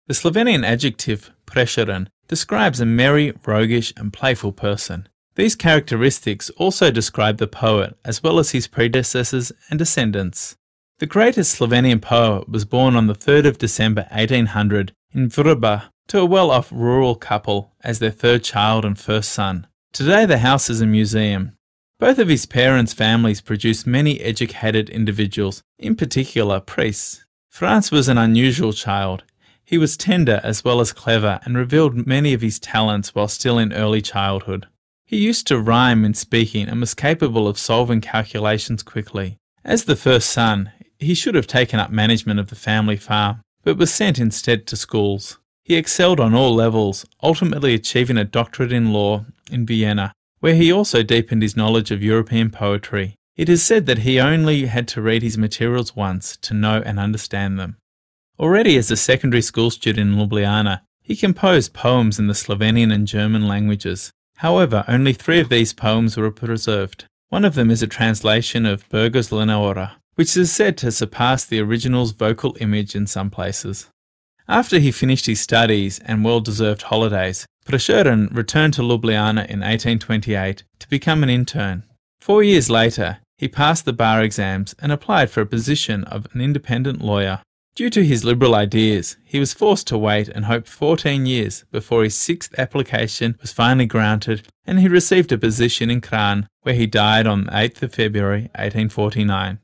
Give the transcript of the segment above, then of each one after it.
The Slovenian adjective Preseren describes a merry, roguish and playful person. These characteristics also describe the poet as well as his predecessors and descendants. The greatest Slovenian poet was born on the 3rd of December 1800 in Vrba to a well-off rural couple as their third child and first son. Today the house is a museum. Both of his parents' families produced many educated individuals, in particular priests. Franz was an unusual child. He was tender as well as clever and revealed many of his talents while still in early childhood. He used to rhyme in speaking and was capable of solving calculations quickly. As the first son, he should have taken up management of the family farm, but was sent instead to schools. He excelled on all levels, ultimately achieving a doctorate in law in Vienna, where he also deepened his knowledge of European poetry. It is said that he only had to read his materials once to know and understand them. Already as a secondary school student in Ljubljana, he composed poems in the Slovenian and German languages. However, only 3 of these poems were preserved. One of them is a translation of Berger's Leonora, which is said to surpass the original's vocal image in some places. After he finished his studies and well-deserved holidays, Preseren returned to Ljubljana in 1828 to become an intern. 4 years later, he passed the bar exams and applied for a position of an independent lawyer. Due to his liberal ideas, he was forced to wait and hope 14 years before his 6th application was finally granted and he received a position in Kranj, where he died on 8th of February 1849.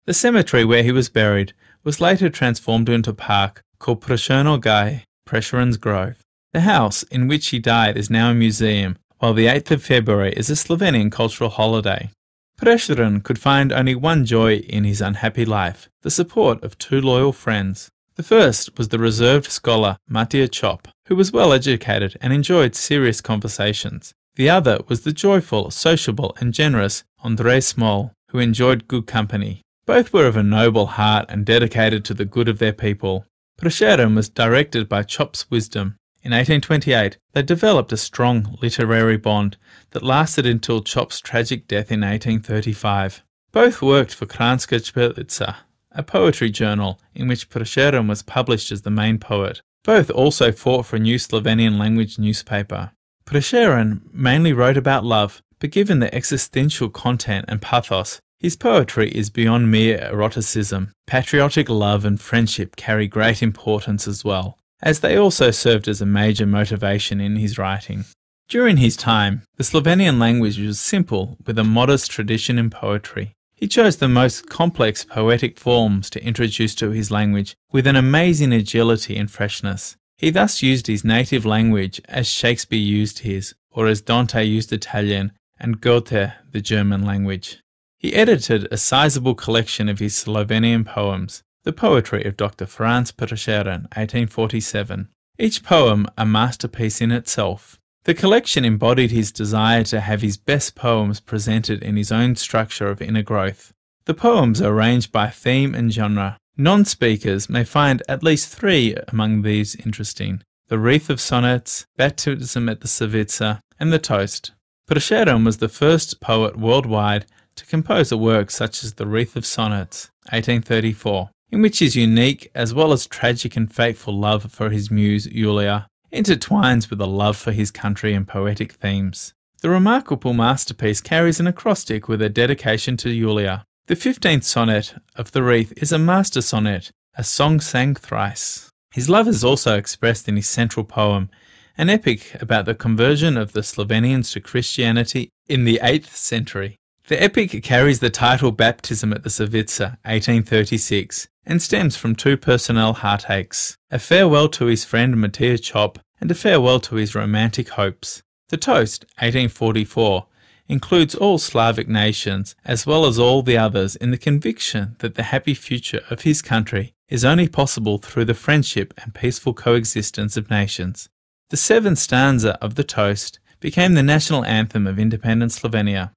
The cemetery where he was buried was later transformed into a park called Prešernov Gaj, Preseren's Grove. The house in which he died is now a museum, while the 8th of February is a Slovenian cultural holiday. Preseren could find only one joy in his unhappy life, the support of 2 loyal friends. The first was the reserved scholar Matija Čop, who was well educated and enjoyed serious conversations. The other was the joyful, sociable and generous Andrej Smol, who enjoyed good company. Both were of a noble heart and dedicated to the good of their people. Preseren was directed by Čop's wisdom. In 1828, they developed a strong literary bond that lasted until Čop's tragic death in 1835. Both worked for Kranjska Četverica, a poetry journal in which Preseren was published as the main poet. Both also fought for a new Slovenian language newspaper. Preseren mainly wrote about love, but given the existential content and pathos, his poetry is beyond mere eroticism. Patriotic love and friendship carry great importance as well, as they also served as a major motivation in his writing. During his time, the Slovenian language was simple with a modest tradition in poetry. He chose the most complex poetic forms to introduce to his language with an amazing agility and freshness. He thus used his native language as Shakespeare used his, or as Dante used Italian, and Goethe the German language. He edited a sizable collection of his Slovenian poems, the poetry of Dr. Franz Preseren, 1847. Each poem a masterpiece in itself. The collection embodied his desire to have his best poems presented in his own structure of inner growth. The poems are arranged by theme and genre. Non-speakers may find at least 3 among these interesting: the Wreath of Sonnets, Baptism at the Savica, and the Toast. Preseren was the first poet worldwide to compose a work such as the Wreath of Sonnets, 1834. In which his unique as well as tragic and fateful love for his muse Julia intertwines with a love for his country and poetic themes. The remarkable masterpiece carries an acrostic with a dedication to Julia. The 15th sonnet of the Wreath is a master sonnet, a song sang thrice. His love is also expressed in his central poem, an epic about the conversion of the Slovenians to Christianity in the 8th century. The epic carries the title Baptism at the Savica, 1836, and stems from 2 personnel heartaches, a farewell to his friend Matija Čop and a farewell to his romantic hopes. The Toast, 1844, includes all Slavic nations as well as all the others in the conviction that the happy future of his country is only possible through the friendship and peaceful coexistence of nations. The 7th stanza of the Toast became the national anthem of independent Slovenia.